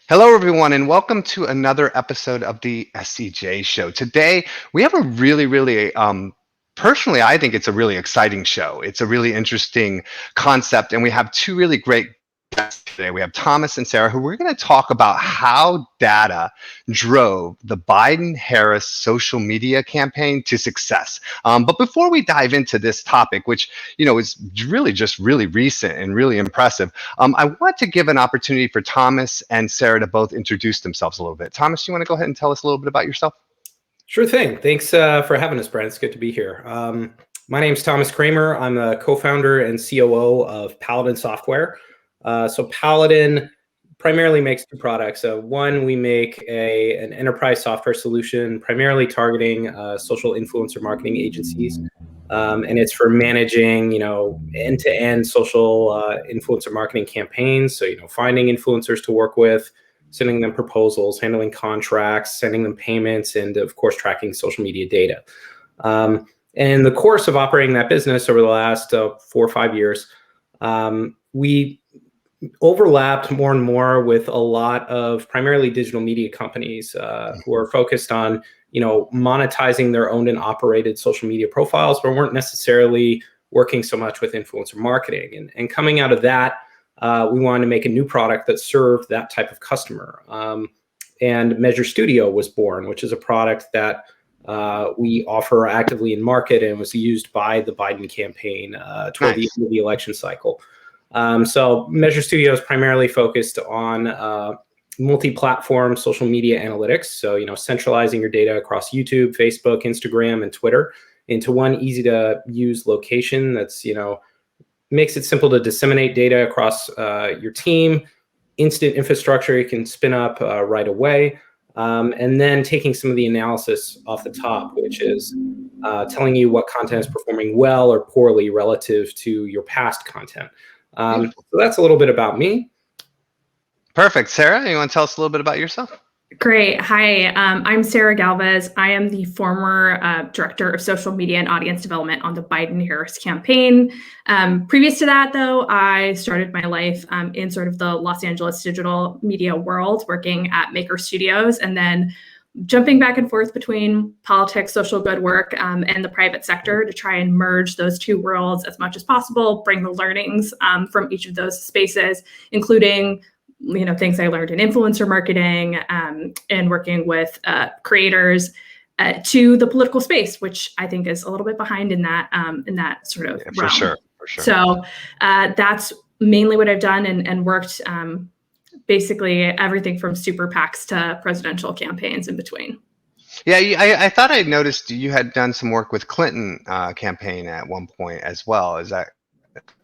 Hello, everyone, and welcome to another episode of the SEJ show. Today, we have a personally, I think it's a really exciting show. It's a really interesting concept, and we have two really great guests today. We have Thomas and Sarah, who we're going to talk about how data drove the Biden-Harris social media campaign to success. But before we dive into this topic, which is really just really recent and really impressive, I want to give an opportunity for Thomas and Sarah to both introduce themselves a little bit. Thomas, you want to go ahead and tell us a little bit about yourself? Sure thing. Thanks for having us, Brent. It's good to be here. My name's Thomas Kramer. I'm a co-founder and COO of Paladin Software. So Paladin primarily makes two products. One, we make an enterprise software solution primarily targeting social influencer marketing agencies. And it's for managing, end-to-end social influencer marketing campaigns. So, finding influencers to work with, sending them proposals, handling contracts, sending them payments, and of course, tracking social media data. And in the course of operating that business over the last 4 or 5 years, we overlapped more and more with a lot of primarily digital media companies who are focused on monetizing their owned and operated social media profiles, but weren't necessarily working so much with influencer marketing. And coming out of that, we wanted to make a new product that served that type of customer. And Measure Studio was born, which is a product that we offer actively in market and was used by the Biden campaign toward the end of the election cycle. So Measure Studio is primarily focused on multi-platform social media analytics. So, centralizing your data across YouTube, Facebook, Instagram, and Twitter into one easy to use location that's, makes it simple to disseminate data across your team, instant infrastructure you can spin up right away. And then taking some of the analysis off the top, which is telling you what content is performing well or poorly relative to your past content. So that's a little bit about me. Perfect. Sarah, you want to tell us a little bit about yourself? Great. Hi, I'm Sarah Galvez. I am the former director of social media and audience development on the Biden-Harris campaign. Previous to that, though, I started my life in sort of the Los Angeles digital media world, working at Maker Studios, and then jumping back and forth between politics, social good work, and the private sector to try and merge those two worlds as much as possible, bring the learnings from each of those spaces, including things I learned in influencer marketing and working with creators to the political space, which I think is a little bit behind in that sort of realm. For sure. So that's mainly what I've done and worked basically everything from super PACs to presidential campaigns in between. Yeah, I thought I noticed you had done some work with Clinton campaign at one point as well. Is that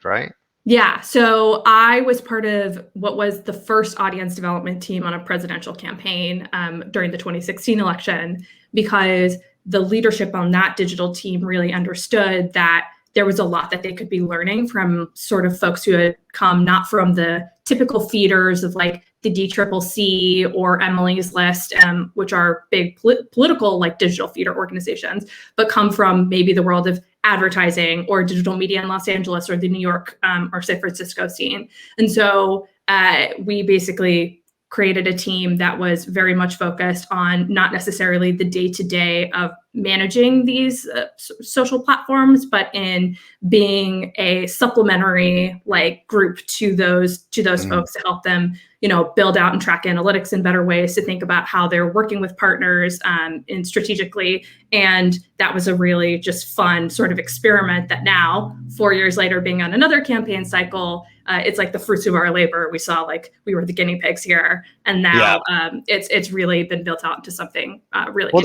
right? Yeah, so I was part of what was the first audience development team on a presidential campaign during the 2016 election, because the leadership on that digital team really understood that there was a lot that they could be learning from sort of folks who had come not from the typical feeders of like the DCCC or Emily's List, which are big political like digital feeder organizations, but come from maybe the world of advertising or digital media in Los Angeles or the New York or San Francisco scene. And so we basically created a team that was very much focused on not necessarily the day-to-day of managing these social platforms, but in being a supplementary like group to those folks to help them, build out and track analytics in better ways, to think about how they're working with partners and strategically. And that was a really just fun sort of experiment that now, 4 years later, being on another campaign cycle, it's like the fruits of our labor. We saw like we were the guinea pigs here, and now it's really been built out into something really. Well,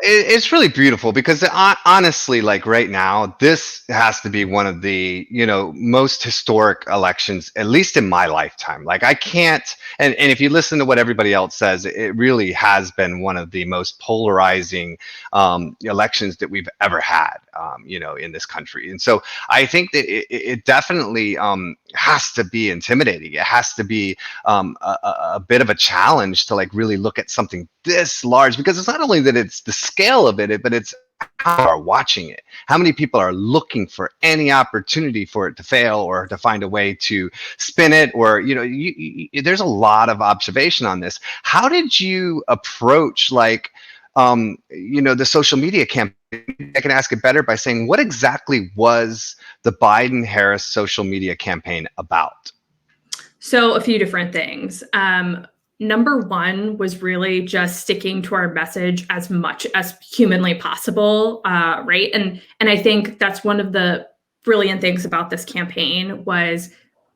it's really beautiful, because honestly, like right now, this has to be one of the most historic elections, at least in my lifetime. Like I can't, and if you listen to what everybody else says, it really has been one of the most polarizing elections that we've ever had, in this country. And so I think that it definitely has to be intimidating. It has to be a bit of a challenge to like really look at something this large, because it's not only that it's the scale of it, but it's how are watching it? How many people are looking for any opportunity for it to fail or to find a way to spin it? Or, there's a lot of observation on this. How did you approach the social media campaign? I can ask it better by saying, what exactly was the Biden-Harris social media campaign about? So a few different things. Number one was really just sticking to our message as much as humanly possible, right? And I think that's one of the brilliant things about this campaign was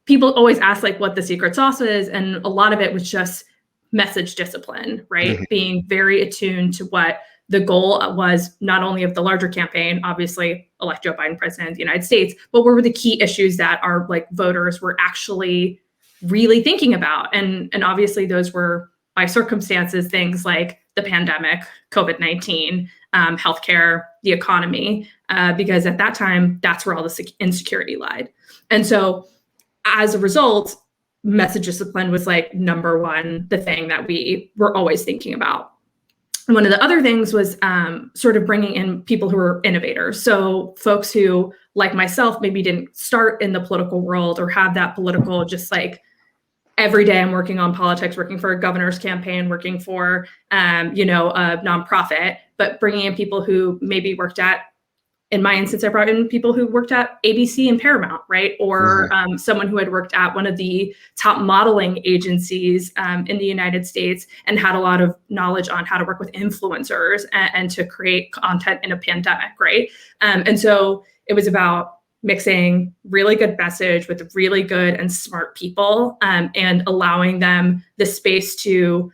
people always ask like what the secret sauce is, and a lot of it was just message discipline, right? Mhm. Being very attuned to what the goal was, not only of the larger campaign, obviously elect Joe Biden president of the United States, but what were the key issues that our like voters were actually really thinking about. And obviously those were by circumstances, things like the pandemic, COVID-19, healthcare, the economy, because at that time, that's where all the insecurity lied. And so as a result, message discipline was like number one, the thing that we were always thinking about. And one of the other things was sort of bringing in people who are innovators. So folks who, like myself, maybe didn't start in the political world or have that political, just like every day I'm working on politics, working for a governor's campaign, working for, a nonprofit, but bringing in people who maybe worked at, in my instance, I brought in people who worked at ABC and Paramount, right? Or someone who had worked at one of the top modeling agencies in the United States and had a lot of knowledge on how to work with influencers and to create content in a pandemic, right? And so it was about mixing really good message with really good and smart people, and allowing them the space to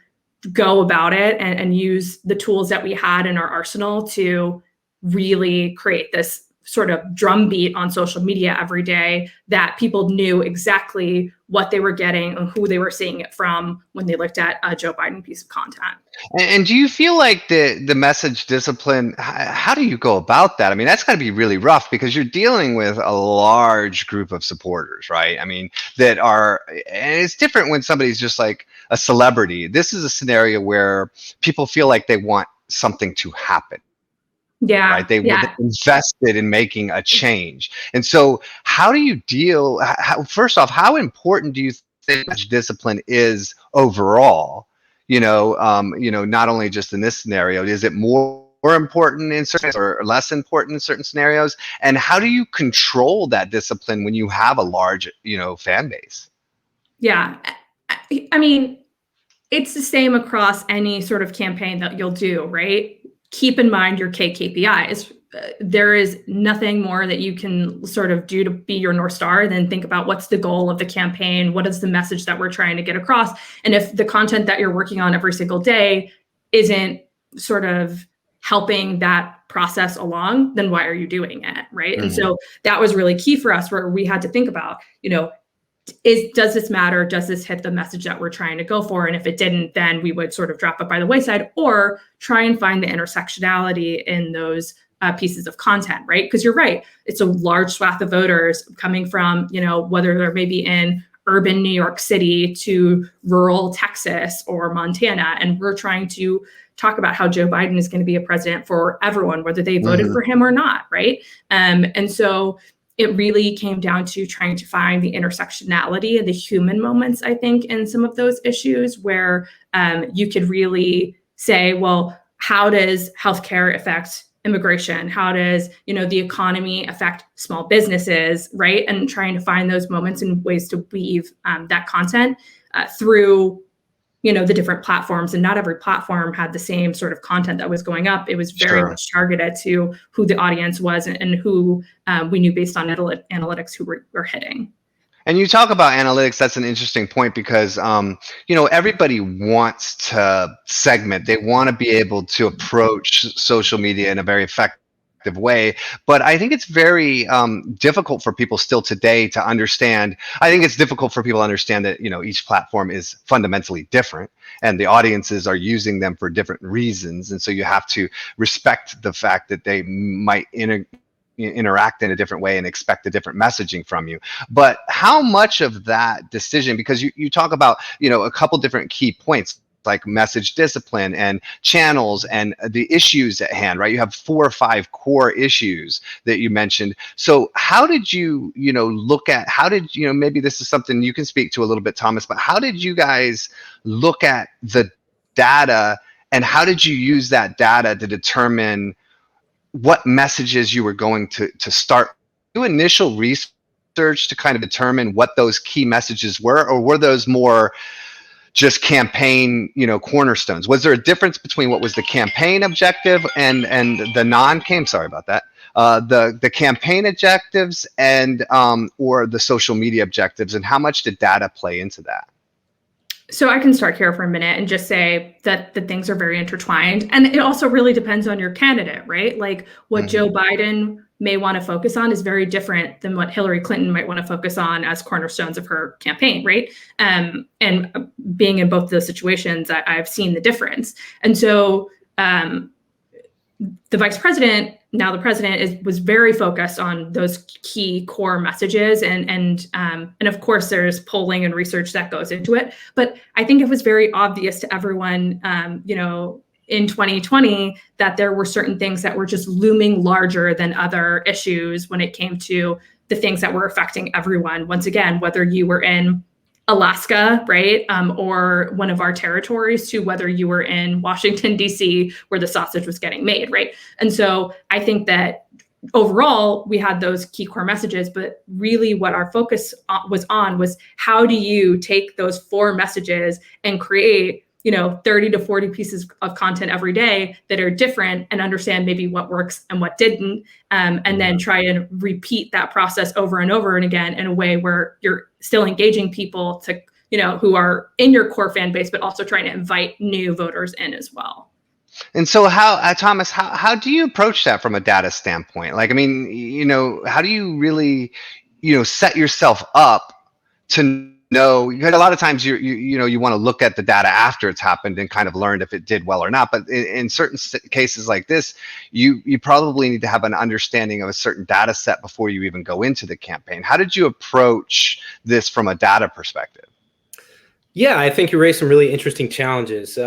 go about it and use the tools that we had in our arsenal to really create this sort of drumbeat on social media every day that people knew exactly what they were getting and who they were seeing it from when they looked at a Joe Biden piece of content. And do you feel like the message discipline, how do you go about that? I mean, that's got to be really rough because you're dealing with a large group of supporters, right? I mean, and it's different when somebody's just like a celebrity. This is a scenario where people feel like they want something to happen. Yeah. Right. They invested in making a change. And so how do you deal? First off, how important do you think discipline is overall? Not only just in this scenario, is it more important in certain or less important in certain scenarios? And how do you control that discipline when you have a large, fan base? Yeah. I mean, it's the same across any sort of campaign that you'll do, right? Keep in mind your KPIs. There is nothing more that you can sort of do to be your North Star than think about what's the goal of the campaign, what is the message that we're trying to get across. And if the content that you're working on every single day isn't sort of helping that process along, then why are you doing it, right? Mm-hmm. And so that was really key for us, where we had to think about, does this matter? Does this hit the message that we're trying to go for? And if it didn't, then we would sort of drop it by the wayside or try and find the intersectionality in those pieces of content, right? Because you're right. It's a large swath of voters coming from, whether they're maybe in urban New York City to rural Texas or Montana. And we're trying to talk about how Joe Biden is going to be a president for everyone, whether they voted for him or not, right? And so it really came down to trying to find the intersectionality and the human moments, I think, in some of those issues where you could really say, well, how does healthcare affect immigration? How does, the economy affect small businesses, right? And trying to find those moments and ways to weave that content through the different platforms. And not every platform had the same sort of content that was going up. It was very much targeted to who the audience was and who we knew based on analytics who were hitting. And you talk about analytics. That's an interesting point because, everybody wants to segment. They want to be able to approach social media in a very effective way. But I think it's very difficult for people still today to understand. I think it's difficult for people to understand that, each platform is fundamentally different and the audiences are using them for different reasons. And so you have to respect the fact that they might interact in a different way and expect a different messaging from you. But how much of that decision, because you talk about, a couple different key points. like message discipline and channels and the issues at hand, right? You have 4 or 5 core issues that you mentioned. So how did you, look at, maybe this is something you can speak to a little bit, Thomas, but how did you guys look at the data, and how did you use that data to determine what messages you were going to start? Do initial research to kind of determine what those key messages were, or were those more just campaign, cornerstones? Was there a difference between what was the campaign objective and the non-campaign? Sorry about that. The campaign objectives and or the social media objectives, and how much did data play into that? So I can start here for a minute and just say that the things are very intertwined. And it also really depends on your candidate, right? Like what Joe Biden may want to focus on is very different than what Hillary Clinton might want to focus on as cornerstones of her campaign, right? And being in both those situations, I've seen the difference. And so the vice president, now the president, was very focused on those key core messages, and of course there's polling and research that goes into it. But I think it was very obvious to everyone, in 2020, that there were certain things that were just looming larger than other issues when it came to the things that were affecting everyone. Once again, whether you were in Alaska, right, or one of our territories, to whether you were in Washington, D.C., where the sausage was getting made, right? And so I think that overall, we had those key core messages, but really what our focus was how do you take those 4 messages and create 30 to 40 pieces of content every day that are different, and understand maybe what works and what didn't, and then try and repeat that process over and over and again in a way where you're still engaging people to, who are in your core fan base, but also trying to invite new voters in as well. And so Thomas, how do you approach that from a data standpoint? Like, I mean, how do you really, set yourself up to know? Because a lot of times you want to look at the data after it's happened and kind of learned if it did well or not. But in certain cases like this, you probably need to have an understanding of a certain data set before you even go into the campaign. How did you approach this from a data perspective? Yeah, I think you raised some really interesting challenges.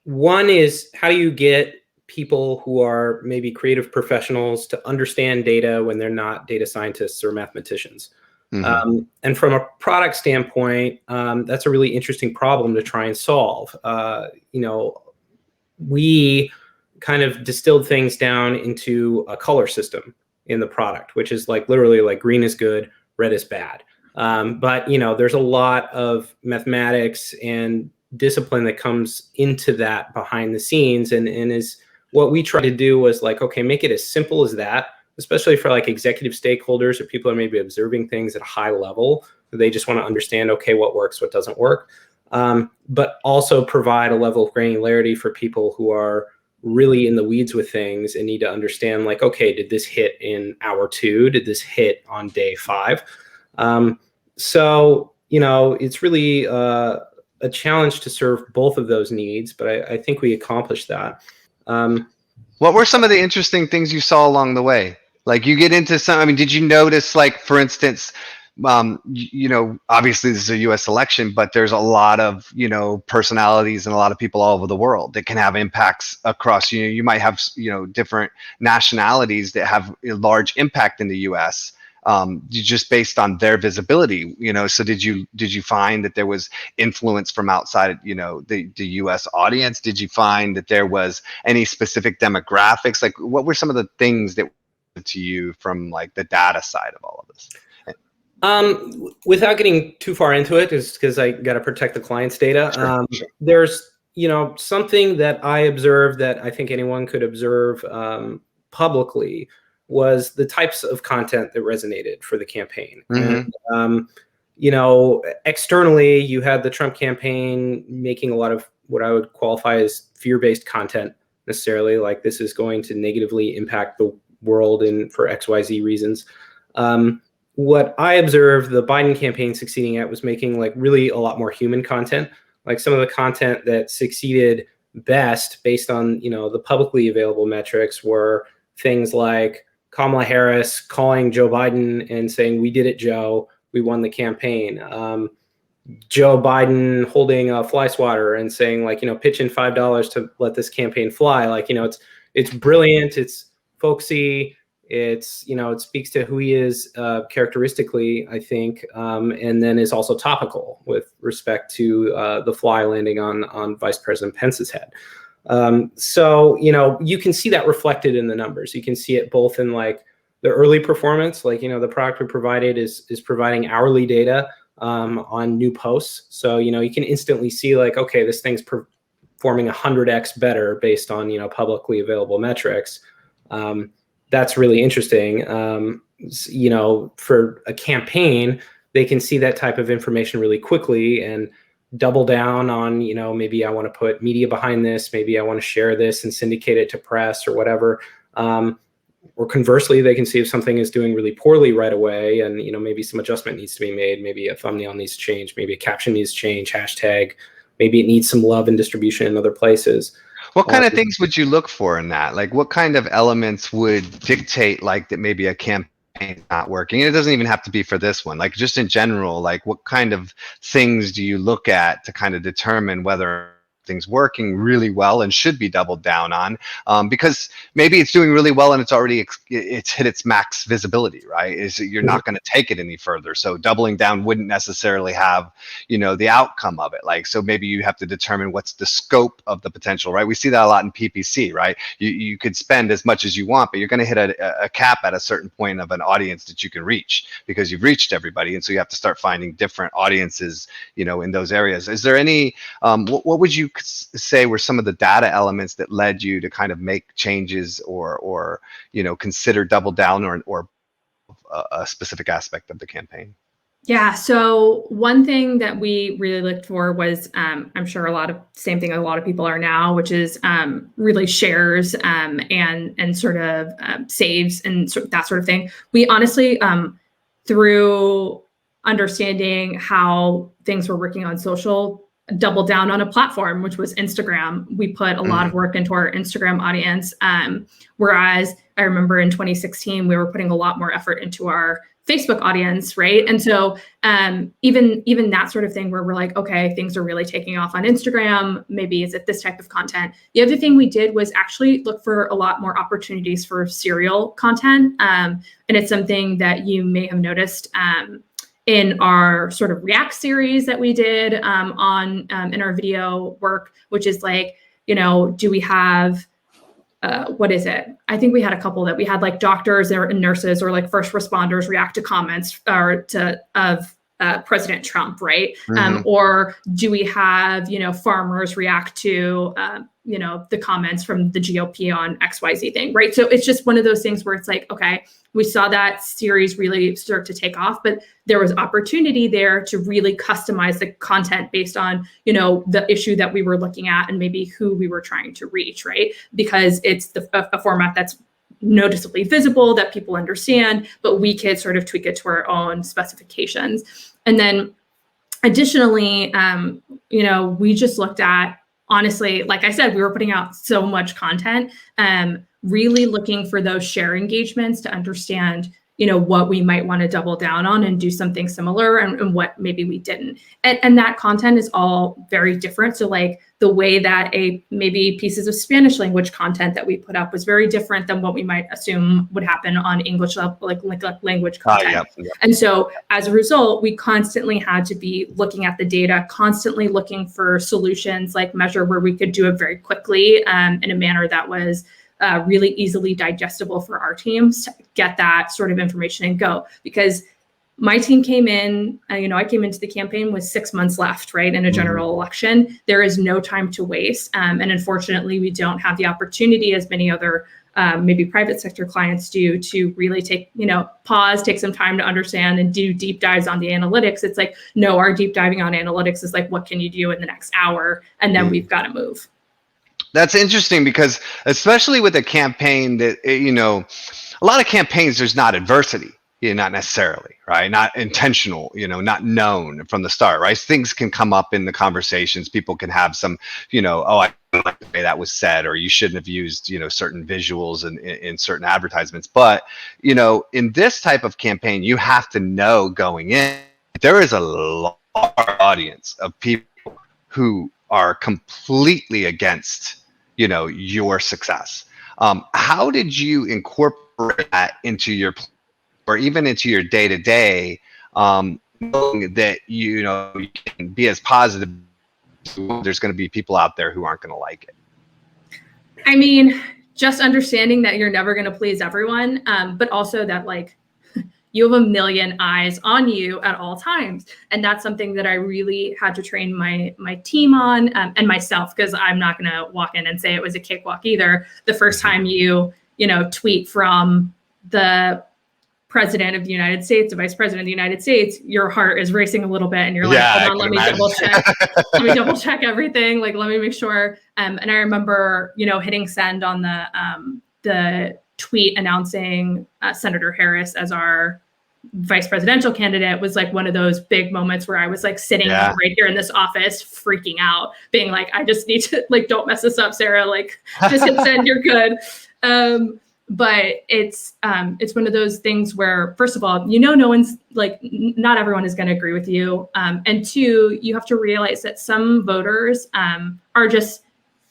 One is, how do you get people who are maybe creative professionals to understand data when they're not data scientists or mathematicians? And from a product standpoint, that's a really interesting problem to try and solve. We kind of distilled things down into a color system in the product, which is like literally like green is good, red is bad. But there's a lot of mathematics and discipline that comes into that behind the scenes, and is what we try to do was like, okay, make it as simple as that, especially for like executive stakeholders or people who are maybe observing things at a high level. They just want to understand, okay, what works, what doesn't work, but also provide a level of granularity for people who are really in the weeds with things and need to understand, like, okay, did this hit in hour 2? Did this hit on day 5? So, it's really a challenge to serve both of those needs, but I think we accomplished that. What were some of the interesting things you saw along the way? Like, you get into some, I mean, did you notice, like, for instance, obviously this is a US election, but there's a lot of, personalities and a lot of people all over the world that can have impacts across, you might have, different nationalities that have a large impact in the US. Just based on their visibility, so did you find that there was influence from outside, the US audience? Did you find that there was any specific demographics? Like, what were some of the things that to you from like the data side of all of this? Without getting too far into it, just because I got to protect the client's data, Sure. there's something that I observed that I think anyone could observe publicly was the types of content that resonated for the campaign. And, externally, you had the Trump campaign making a lot of what I would qualify as fear-based content, necessarily, like this is going to negatively impact the world and for XYZ reasons. What I observed the Biden campaign succeeding at was making like really a lot more human content. Like some of the content that succeeded best based on, the publicly available metrics were things like Kamala Harris calling Joe Biden and saying, "We did it, Joe. We won the campaign." Joe Biden holding a fly swatter and saying like, pitch in $5 to let this campaign fly. Like, it's brilliant. It's folksy. It's, it speaks to who he is characteristically, I think, and then is also topical with respect to the fly landing on Vice President Pence's head. So, you can see that reflected in the numbers. You can see it both in like the early performance, like, the product we provided is providing hourly data on new posts. So, you can instantly see like, okay, this thing's performing 100x better based on, publicly available metrics. That's really interesting. For a campaign, they can see that type of information really quickly and double down on, maybe I want to put media behind this, maybe I want to share this and syndicate it to press or whatever. Or conversely, they can see if something is doing really poorly right away and, maybe some adjustment needs to be made. Maybe a thumbnail needs to change, maybe a caption needs to change, hashtag, maybe it needs some love and distribution in other places. What kind of things would you look for in that? Like what kind of elements would dictate like that maybe a campaign not working? And it doesn't even have to be for this one. Like just in general, like what kind of things do you look at to kind of determine whether things working really well and should be doubled down on, because maybe it's doing really well and it's hit its max visibility, right? You're not going to take it any further, so doubling down wouldn't necessarily have the outcome of it. Like, so maybe you have to determine what's the scope of the potential, right? We see that a lot in PPC, right? You could spend as much as you want, but you're going to hit a cap at a certain point of an audience that you can reach because you've reached everybody, and so you have to start finding different audiences in those areas. Is there any what would you say were some of the data elements that led you to kind of make changes or consider double down or a specific aspect of the campaign? Yeah, so one thing that we really looked for was, I'm sure same thing a lot of people are now, which is really shares and sort of saves and that sort of thing. We honestly, through understanding how things were working on social, double down on a platform, which was Instagram. We put a lot of work into our Instagram audience. Whereas I remember in 2016, we were putting a lot more effort into our Facebook audience, right? And so even that sort of thing where we're like, okay, things are really taking off on Instagram. Maybe is it this type of content? The other thing we did was actually look for a lot more opportunities for serial content. And it's something that you may have noticed in our sort of React series that we did in our video work, which is like, do we have, what is it? I think we had a couple that we had like doctors and nurses or like first responders react to comments of President Trump, right? Or do we have, farmers react to, the comments from the GOP on XYZ thing, right? So it's just one of those things where it's like, okay, we saw that series really start to take off, but there was opportunity there to really customize the content based on, the issue that we were looking at and maybe who we were trying to reach, right? Because it's a format that's noticeably visible, that people understand, but we could sort of tweak it to our own specifications. And then additionally, we just looked at, honestly, like I said, we were putting out so much content, really looking for those share engagements to understand, what we might want to double down on and do something similar and what maybe we didn't. And that content is all very different. So like the way that maybe pieces of Spanish language content that we put up was very different than what we might assume would happen on English language content. Yeah. And so as a result, we constantly had to be looking at the data, constantly looking for solutions like Measure where we could do it very quickly in a manner that was really easily digestible for our teams to get that sort of information and go. Because my team came in, I came into the campaign with 6 months left, right, in a general election. There is no time to waste. And unfortunately, we don't have the opportunity as many other maybe private sector clients do to really take, pause, take some time to understand and do deep dives on the analytics. It's like, no, our deep diving on analytics is like, what can you do in the next hour? And then we've got to move. That's interesting because especially with a campaign that, a lot of campaigns, there's not adversity, not necessarily, right? Not intentional, not known from the start, right? Things can come up in the conversations. People can have some, oh, I don't like the way that was said, or you shouldn't have used, certain visuals in certain advertisements. But, in this type of campaign, you have to know going in, there is a lot our audience of people who are completely against, your success. How did you incorporate that into your, or even into your day to day, knowing that you can be as positive? There's going to be people out there who aren't going to like it. I mean, just understanding that you're never going to please everyone, but also that like you have a million eyes on you at all times. And that's something that I really had to train my team on, and myself, because I'm not going to walk in and say it was a cakewalk either. The first time you tweet from the president of the United States, the vice president of the United States, your heart is racing a little bit and you're like, hold on, let me double check. Let me double check everything. Like, let me make sure. And I remember, hitting send on the tweet announcing Senator Harris as our vice presidential candidate was like one of those big moments where I was like sitting right here in this office freaking out, being like, I just need to, like, don't mess this up, Sarah. Like, just hit send, you're good. But it's one of those things where, first of all, no one's like, not everyone is going to agree with you. And two, you have to realize that some voters are just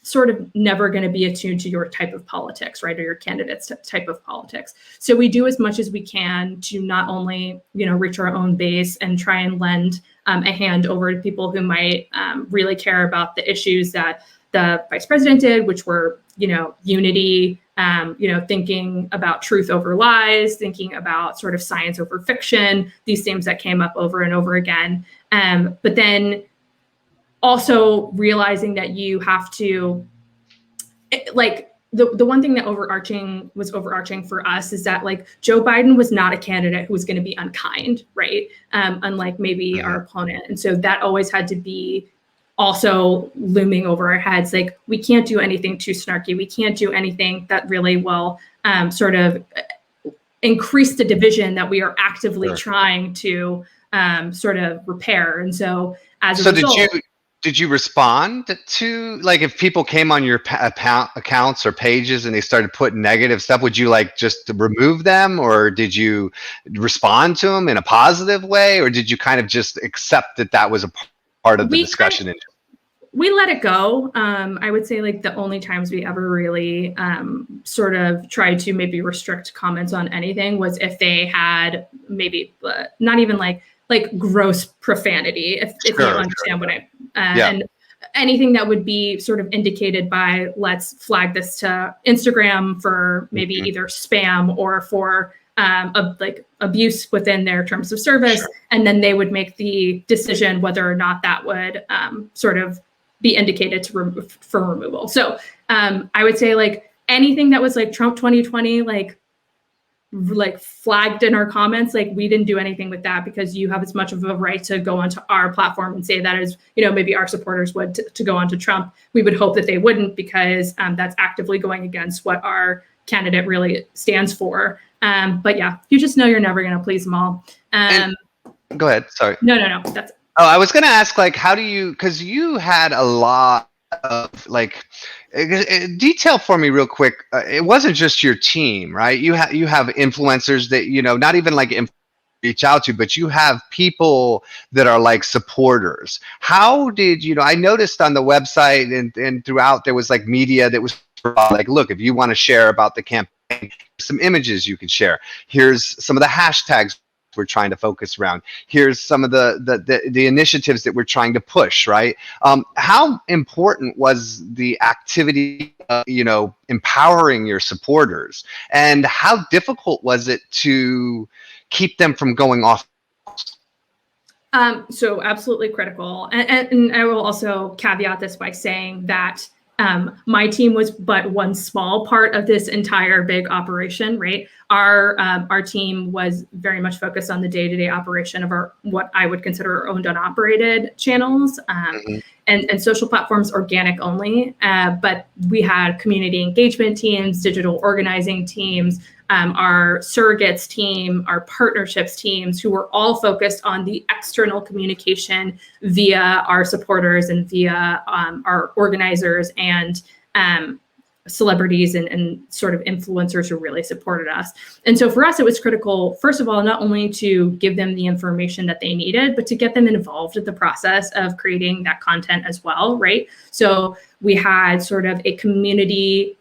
sort of never going to be attuned to your type of politics, right? Or your candidate's type of politics. So we do as much as we can to not only, reach our own base and try and lend a hand over to people who might really care about the issues that the vice president did, which were, unity, thinking about truth over lies, thinking about sort of science over fiction, these themes that came up over and over again. But then also realizing that you have to, like, the one thing that was overarching for us is that, like, Joe Biden was not a candidate who was going to be unkind, right? Unlike maybe our opponent. And so that always had to be also looming over our heads. Like, we can't do anything too snarky. We can't do anything that really will sort of increase the division that we are actively trying to sort of repair. And so as a result, did you respond to, like, if people came on your accounts or pages and they started putting negative stuff, would you like just remove them, or did you respond to them in a positive way, or did you kind of just accept that was a part of the discussion? We let it go. I would say, like, the only times we ever really sort of tried to maybe restrict comments on anything was if they had maybe not even like gross profanity, if you understand what I and anything that would be sort of indicated by, let's flag this to Instagram for maybe either spam or for like abuse within their terms of service. And then they would make the decision whether or not that would sort of be indicated for removal. So I would say, like, anything that was like Trump 2020, like flagged in our comments, like, we didn't do anything with that, because you have as much of a right to go onto our platform and say that as, maybe our supporters would to go onto Trump. We would hope that they wouldn't, because that's actively going against what our candidate really stands for. But yeah, you just know you're never going to please them all. Go ahead. Sorry. No. That's it. Oh, I was going to ask, like, how do you, because you had a lot of, like, detail for me real quick. It wasn't just your team, right? You have influencers that, not even like reach out to, but you have people that are like supporters. How did, I noticed on the website and throughout, there was like media that was like, look, if you want to share about the campaign, some images you can share. Here's some of the hashtags we're trying to focus around. Here's some of the initiatives that we're trying to push, right? How important was the activity, empowering your supporters, and how difficult was it to keep them from going off? So absolutely critical. And I will also caveat this by saying that my team was but one small part of this entire big operation, right? Our team was very much focused on the day-to-day operation of our, what I would consider our owned and operated channels, and social platforms, organic only. But we had community engagement teams, digital organizing teams, our surrogates team, our partnerships teams, who were all focused on the external communication via our supporters and via our organizers and celebrities and sort of influencers who really supported us. And so for us, it was critical, first of all, not only to give them the information that they needed, but to get them involved in the process of creating that content as well, right? So we had sort of a community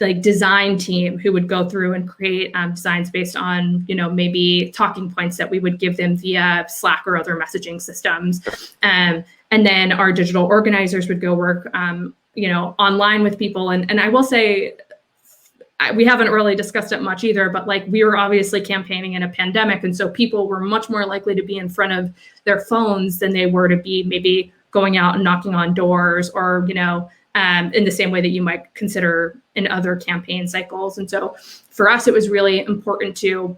like design team who would go through and create designs based on, maybe talking points that we would give them via Slack or other messaging systems. And then our digital organizers would go work, online with people. And I will say, we haven't really discussed it much either, but like we were obviously campaigning in a pandemic. And so people were much more likely to be in front of their phones than they were to be maybe going out and knocking on doors or, in the same way that you might consider in other campaign cycles. And so for us, it was really important to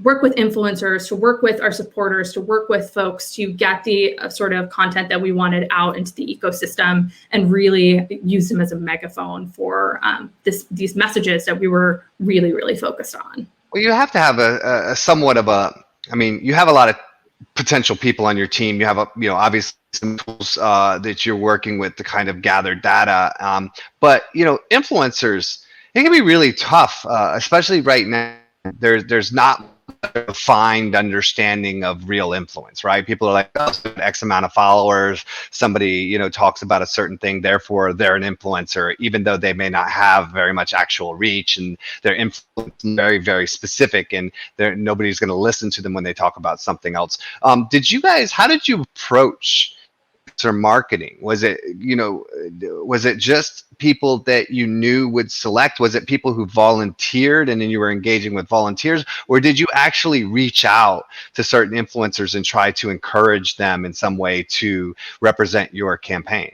work with influencers, to work with our supporters, to work with folks to get the sort of content that we wanted out into the ecosystem and really use them as a megaphone for these messages that we were really, really focused on. Well, you have to have a somewhat of you have a lot of potential people on your team. You have obviously some tools that you're working with to kind of gather data. But influencers, it can be really tough, especially right now. There's not a defined understanding of real influence, right? People are like, oh, X amount of followers, somebody, talks about a certain thing, therefore they're an influencer, even though they may not have very much actual reach and their influence is very, very specific and nobody's going to listen to them when they talk about something else. How did you approach or marketing? Was it just people that you knew would select? Was it people who volunteered and then you were engaging with volunteers? Or did you actually reach out to certain influencers and try to encourage them in some way to represent your campaign?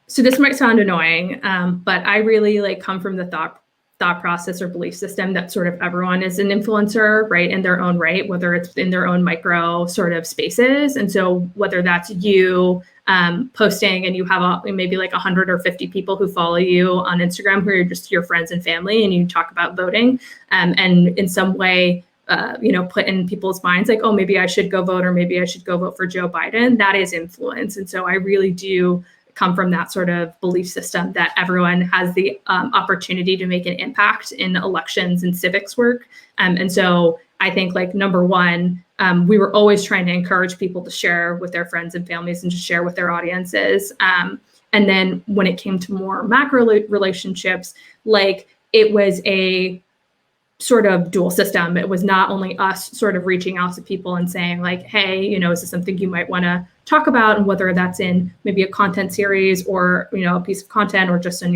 So this might sound annoying, but I really come from the thought process or belief system that sort of everyone is an influencer, right, in their own right, whether it's in their own micro sort of spaces. And so whether that's you posting and you have maybe like 100 or 50 people who follow you on Instagram who are just your friends and family and you talk about voting and in some way, put in people's minds like, oh, maybe I should go vote or maybe I should go vote for Joe Biden. That is influence. And so I really do come from that sort of belief system that everyone has the opportunity to make an impact in elections and civics work. And so I think number one, we were always trying to encourage people to share with their friends and families and to share with their audiences. And then when it came to more macro relationships, it was a sort of dual system. It was not only us sort of reaching out to people and saying hey, is this something you might want to talk about, and whether that's in maybe a content series or, a piece of content or just on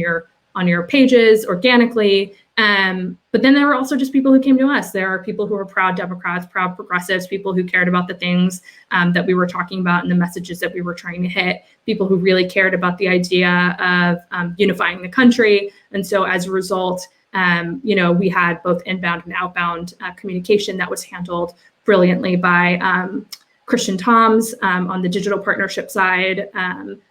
your pages organically. But then there were also just people who came to us. There are people who are proud Democrats, proud progressives, people who cared about the things that we were talking about and the messages that we were trying to hit, people who really cared about the idea of unifying the country. And so as a result, we had both inbound and outbound communication that was handled brilliantly by Christian Toms on the digital partnership side,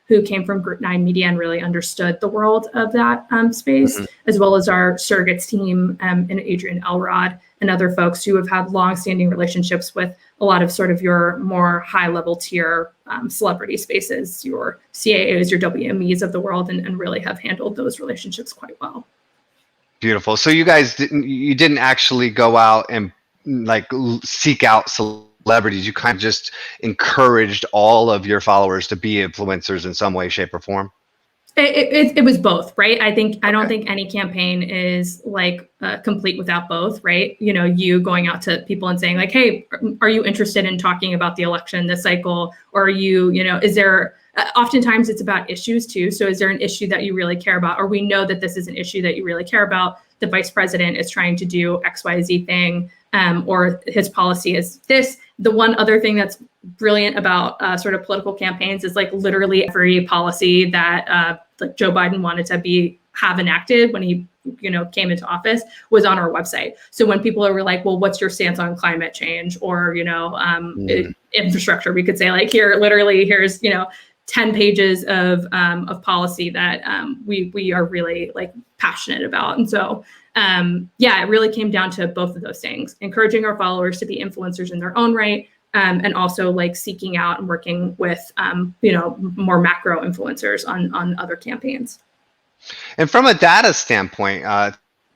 who came from Group 9 Media and really understood the world of that space, as well as our surrogates team and Adrian Elrod and other folks who have had longstanding relationships with a lot of sort of your more high-level tier celebrity spaces, your CAAs, your WMEs of the world, and really have handled those relationships quite well. Beautiful. So you guys didn't actually go out and seek out celebrities. You kind of just encouraged all of your followers to be influencers in some way, shape, or form. It was both, right? I don't think any campaign is complete without both, right? You going out to people and saying hey, are you interested in talking about the election this cycle? Or are you, is there, oftentimes it's about issues too. So is there an issue that you really care about? Or we know that this is an issue that you really care about. The vice president is trying to do XYZ thing, or his policy is this. The one other thing that's brilliant about sort of political campaigns is literally every policy that Joe Biden wanted to have enacted when he came into office was on our website. So when people are like, well, what's your stance on climate change or infrastructure, we could say here's 10 pages of policy that we are really passionate about. And so it really came down to both of those things, encouraging our followers to be influencers in their own right, and also seeking out and working with more macro influencers on other campaigns. And from a data standpoint,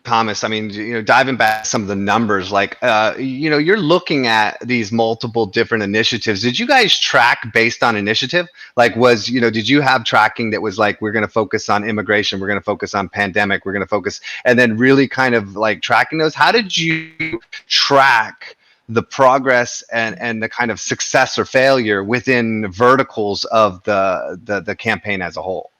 Thomas, I mean, diving back to some of the numbers, like, you're looking at these multiple different initiatives. Did you guys track based on initiative? Like, did you have tracking that was like, we're going to focus on immigration, we're going to focus on pandemic, we're going to focus, and then really kind of like tracking those? How did you track the progress and the kind of success or failure within verticals of the campaign as a whole?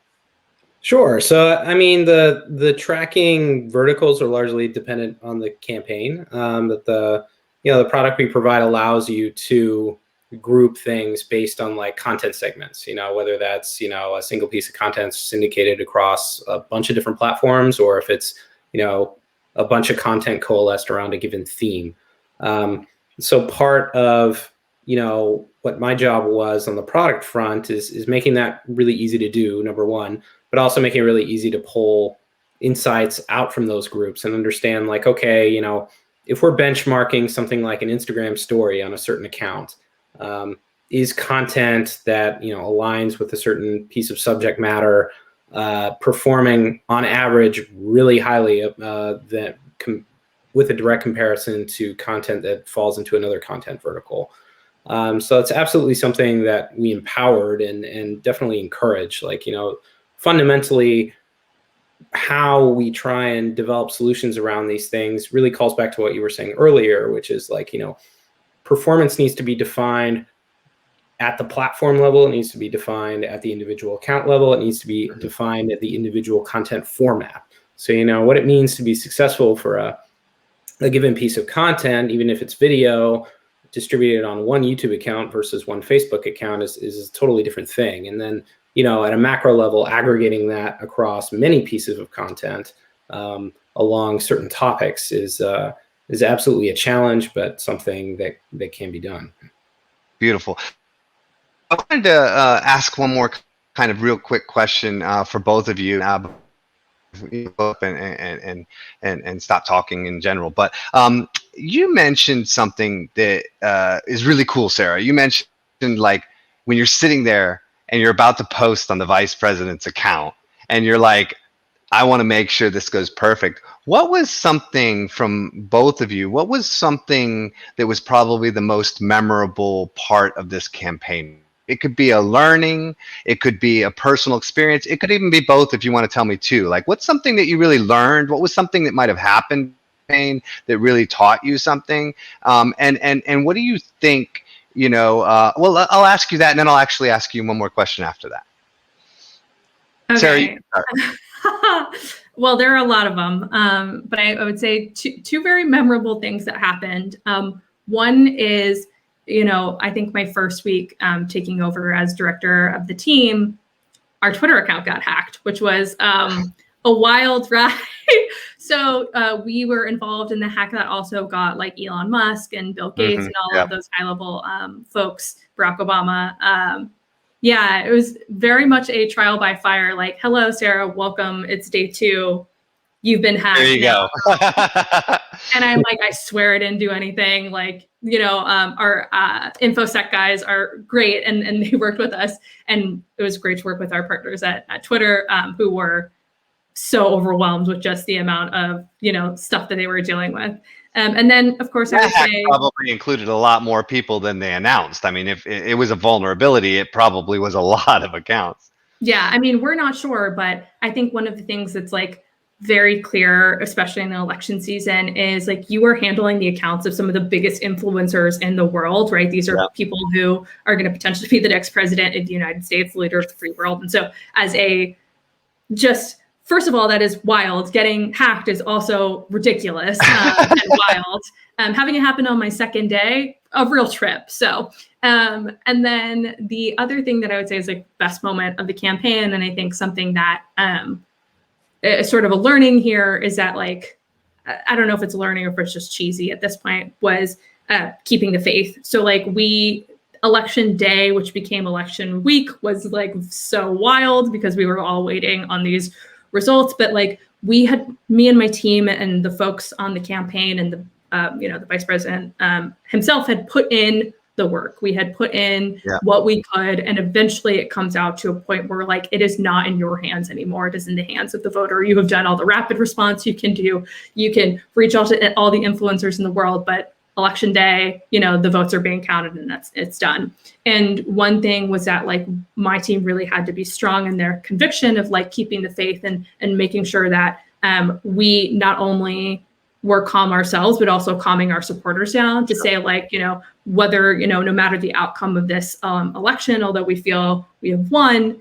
Sure. So, I mean, the tracking verticals are largely dependent on the campaign. That the product we provide allows you to group things based on like content segments. Whether that's a single piece of content syndicated across a bunch of different platforms, or if it's a bunch of content coalesced around a given theme. So part of what my job was on the product front is making that really easy to do, number one, but also making it really easy to pull insights out from those groups and understand, like, okay, if we're benchmarking something like an Instagram story on a certain account, is content that aligns with a certain piece of subject matter performing on average really highly with a direct comparison to content that falls into another content vertical. So it's absolutely something that we empowered and definitely encourage. Like, fundamentally, how we try and develop solutions around these things really calls back to what you were saying earlier, which is like, performance needs to be defined at the platform level. It needs to be defined at the individual account level. It needs to be defined at the individual content format. So, what it means to be successful for a given piece of content, even if it's video distributed on one YouTube account versus one Facebook account, is a totally different thing. And then, at a macro level, aggregating that across many pieces of content along certain topics is absolutely a challenge, but something that can be done. Beautiful. I wanted to ask one more kind of real quick question for both of you. And stop talking in general. But you mentioned something that is really cool, Sarah. You mentioned, like, when you're sitting there and you're about to post on the vice president's account and you're like, I want to make sure this goes perfect. What was something from both of you? What was something that was probably the most memorable part of this campaign? It could be a learning, it could be a personal experience, it could even be both if you want to tell me too. Like, what's something that you really learned? What was something that might have happened that really taught you something? And what do you think, well, I'll ask you that, and then I'll actually ask you one more question after that. Okay. Sarah, you can start. Well, there are a lot of them, but I would say two very memorable things that happened. One is, I think my first week taking over as director of the team, our Twitter account got hacked, which was a wild ride. So we were involved in the hack that also got like Elon Musk and Bill Gates and all of those high-level folks, Barack Obama. Yeah, it was very much a trial by fire. Like, hello, Sarah, welcome. It's day 2. You've been hacked. There you go. And I'm like, I swear I didn't do anything. Like, our InfoSec guys are great, and they worked with us. And it was great to work with our partners at Twitter, who were so overwhelmed with just the amount of, stuff that they were dealing with. And then, of course, I would say probably included a lot more people than they announced. I mean, if it was a vulnerability, it probably was a lot of accounts. Yeah, I mean, we're not sure, but I think one of the things that's like very clear, especially in the election season, is like you are handling the accounts of some of the biggest influencers in the world, right? These are people who are going to potentially be the next president of the United States, the leader of the free world. And so first of all, that is wild. Getting hacked is also ridiculous and wild. Having it happen on my second day, a real trip. So, and then the other thing that I would say is like best moment of the campaign, and I think something that is sort of a learning here is that, like, I don't know if it's learning or if it's just cheesy at this point, was keeping the faith. So like election day, which became election week, was like so wild because we were all waiting on these results. But like me and my team and the folks on the campaign and the vice president himself had put in the work. We had put in Yeah. what we could, and eventually it comes out to a point where like it is not in your hands anymore. It is in the hands of the voter. You have done all the rapid response you can do. You can reach out to all the influencers in the world, but election day, the votes are being counted and it's done. And one thing was that like my team really had to be strong in their conviction of like keeping the faith and making sure that we not only were calm ourselves, but also calming our supporters down to say like, whether, no matter the outcome of this election, although we feel we have won,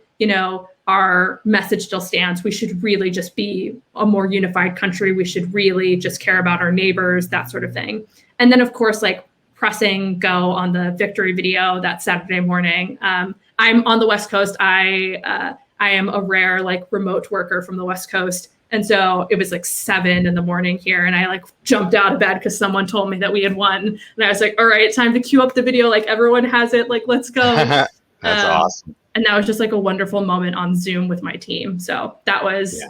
our message still stands. We should really just be a more unified country. We should really just care about our neighbors, that sort of thing. And then, of course, like pressing go on the victory video that Saturday morning. I'm on the West Coast. I am a rare like remote worker from the West Coast. And so it was like 7 a.m. here. And I like jumped out of bed because someone told me that we had won. And I was like, all right, time to queue up the video. Like everyone has it. Like, let's go. That's awesome. And that was just like a wonderful moment on Zoom with my team. So that was,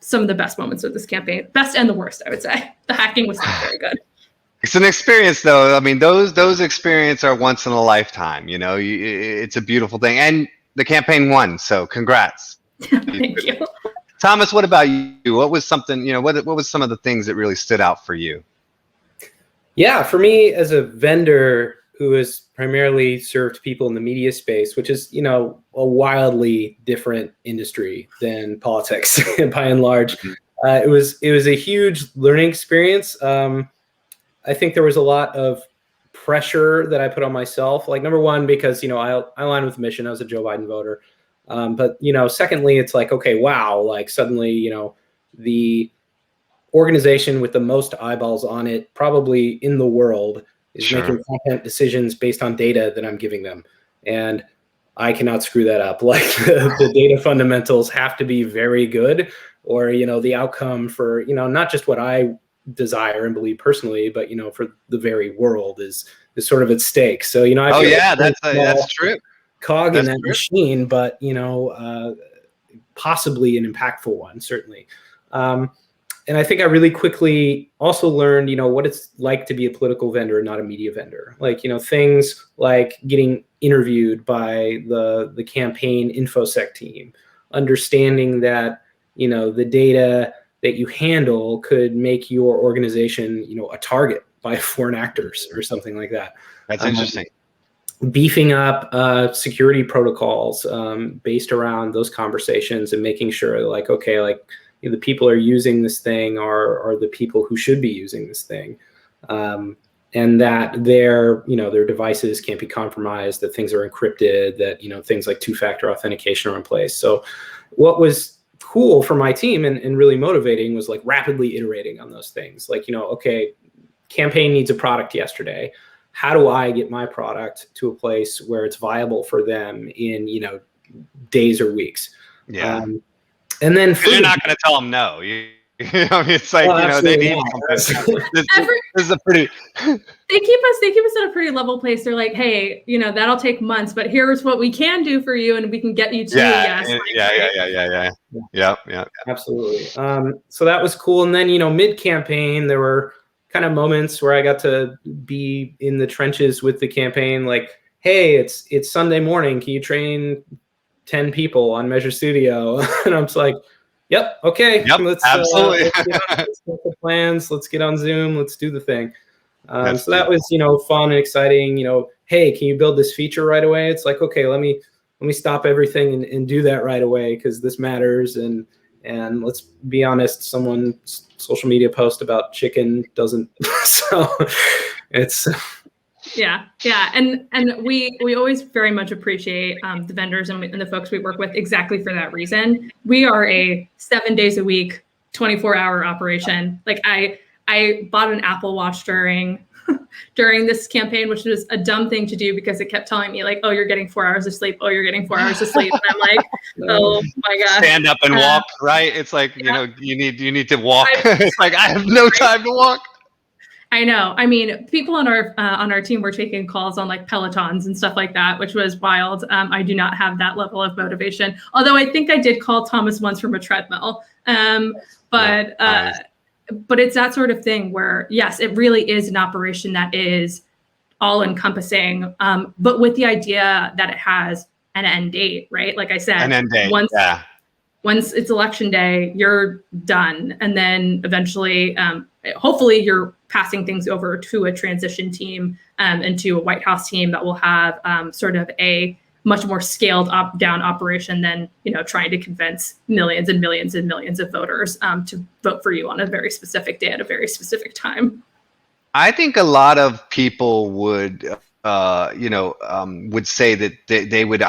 some of the best moments of this campaign. Best and the worst, I would say. The hacking was not very good. It's an experience, though. I mean, those experiences are once in a lifetime. It's a beautiful thing. And the campaign won. So congrats. Thank you. Thomas, what about you? What was something, what was some of the things that really stood out for you? Yeah, for me as a vendor who has primarily served people in the media space, which is, a wildly different industry than politics by and large. It was a huge learning experience. I think there was a lot of pressure that I put on myself. Like number one, because, I aligned with the mission. I was a Joe Biden voter. But, secondly, it's like, okay, wow, like suddenly, the organization with the most eyeballs on it, probably in the world, is making content decisions based on data that I'm giving them. And I cannot screw that up. Like the data fundamentals have to be very good, or, the outcome for, not just what I desire and believe personally, but, for the very world is sort of at stake. So, I feel that's true. Cog in that machine, but possibly an impactful one, certainly. And I think I really quickly also learned, what it's like to be a political vendor and not a media vendor. Like, things like getting interviewed by the campaign InfoSec team, understanding that, the data that you handle could make your organization, a target by foreign actors or something like that. That's interesting. Beefing up security protocols based around those conversations and making sure like, okay, like the people are using this thing are the people who should be using this thing. And that their devices can't be compromised, that things are encrypted, that, things like 2-factor authentication are in place. So what was cool for my team and really motivating was like rapidly iterating on those things. Like, okay, campaign needs a product yesterday. How do I get my product to a place where it's viable for them in, days or weeks? Yeah. And then you're not going to tell them no. It's like, they need something. This is a pretty. They keep us at a pretty level place. They're like, hey, that'll take months, but here's what we can do for you, and we can get you to Yeah. Absolutely. So that was cool. And then, mid-campaign, there were kind of moments where I got to be in the trenches with the campaign. Like, hey, it's Sunday morning. Can you train 10 people on Measure Studio? And I'm just like, yep, okay. Yep, absolutely. Let's get the plans. Let's get on Zoom. Let's do the thing. So that was, fun and exciting. Hey, can you build this feature right away? It's like, okay, let me stop everything and do that right away because this matters. And let's be honest, someone's social media post about chicken doesn't. So it's. Yeah. And we always very much appreciate the vendors and the folks we work with exactly for that reason. We are a 7 days a week, 24-hour operation. Like I bought an Apple Watch during this campaign, which was a dumb thing to do because it kept telling me like, oh, you're getting 4 hours of sleep. Oh, you're getting 4 hours of sleep. And I'm like, oh my gosh. Stand up and walk, right? It's like, you need to walk. It's like, I have no time to walk. I know. I mean, people on our team were taking calls on like Pelotons and stuff like that, which was wild. I do not have that level of motivation. Although I think I did call Thomas once from a treadmill. But it's that sort of thing where, yes, it really is an operation that is all encompassing, but with the idea that it has an end date, right? Like I said, An end date. Once it's election day, you're done. And then eventually, hopefully you're passing things over to a transition team and to a White House team that will have sort of a much more scaled up down operation than, trying to convince millions and millions and millions of voters to vote for you on a very specific day at a very specific time. I think a lot of people would, would say that they would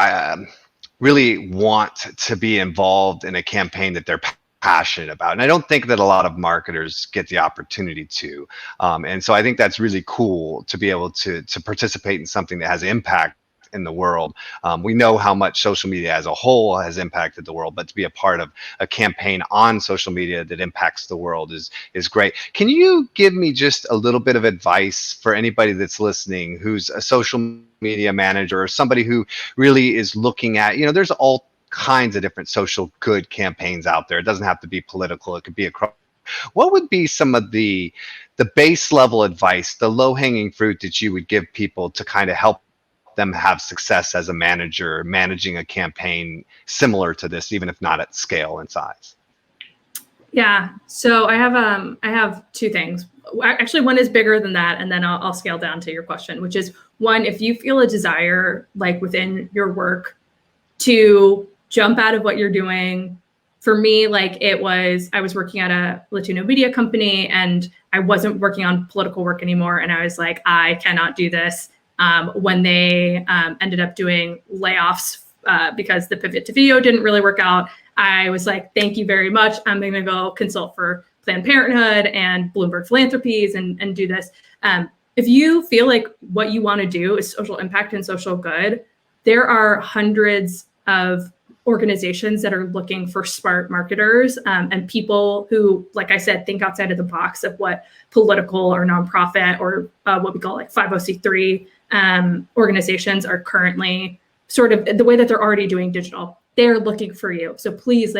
really want to be involved in a campaign that they're passionate about. And I don't think that a lot of marketers get the opportunity to. And so I think that's really cool to be able to participate in something that has impact in the world. We know how much social media as a whole has impacted the world, but to be a part of a campaign on social media that impacts the world is great. Can you give me just a little bit of advice for anybody that's listening who's a social media manager or somebody who really is looking at, there's all kinds of different social good campaigns out there. It doesn't have to be political. It could be across. What would be some of the base level advice, the low hanging fruit that you would give people to kind of help them have success as a manager managing a campaign similar to this, even if not at scale and size? Yeah, so I have two things. Actually, one is bigger than that, and then I'll scale down to your question, which is one, if you feel a desire like within your work to jump out of what you're doing. For me, like I was working at a Latino media company and I wasn't working on political work anymore. And I was like, I cannot do this. When they ended up doing layoffs because the pivot to video didn't really work out, I was like, thank you very much. I'm going to go consult for Planned Parenthood and Bloomberg Philanthropies and do this. If you feel like what you want to do is social impact and social good, there are hundreds of organizations that are looking for smart marketers and people who, like I said, think outside of the box of what political or nonprofit or what we call like 50c3 organizations are currently sort of the way that they're already doing digital. They're looking for you. So please,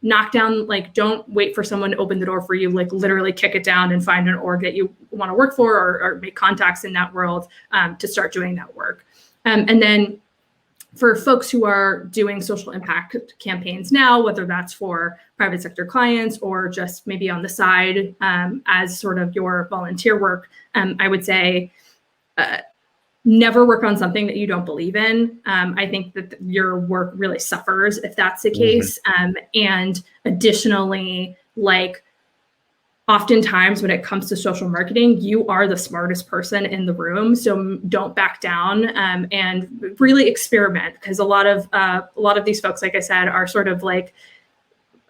knock down, don't wait for someone to open the door for you, literally kick it down and find an org that you want to work for or make contacts in that world to start doing that work. And then for folks who are doing social impact campaigns now, whether that's for private sector clients or just maybe on the side as sort of your volunteer work, I would say never work on something that you don't believe in. I think that your work really suffers if that's the case. And additionally, oftentimes when it comes to social marketing, you are the smartest person in the room. So don't back down and really experiment, because a lot of these folks, like I said, are sort of like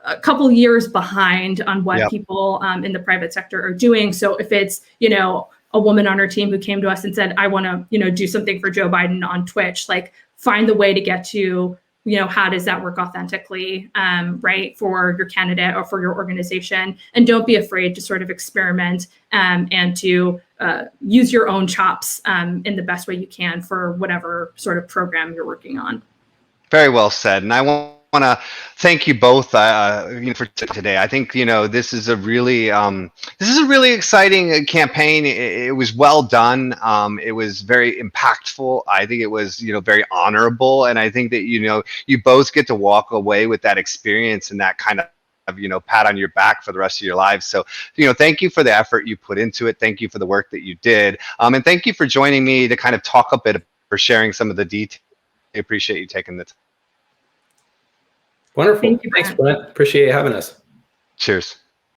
a couple years behind on what people in the private sector are doing. So if it's, a woman on her team who came to us and said, I want to, do something for Joe Biden on Twitch, find the way to get to, how does that work authentically, right, for your candidate or for your organization? And don't be afraid to sort of experiment and to use your own chops in the best way you can for whatever sort of program you're working on. Very well said. And I want to thank you both for today. I think this is a really exciting campaign. It was well done. It was very impactful. I think it was very honorable, and I think that you both get to walk away with that experience and that kind of pat on your back for the rest of your lives. So thank you for the effort you put into it. Thank you for the work that you did, and thank you for joining me to kind of talk a bit, for sharing some of the details. I appreciate you taking the time. Wonderful. Thank you, Thanks, Brent. Appreciate you having us. Cheers.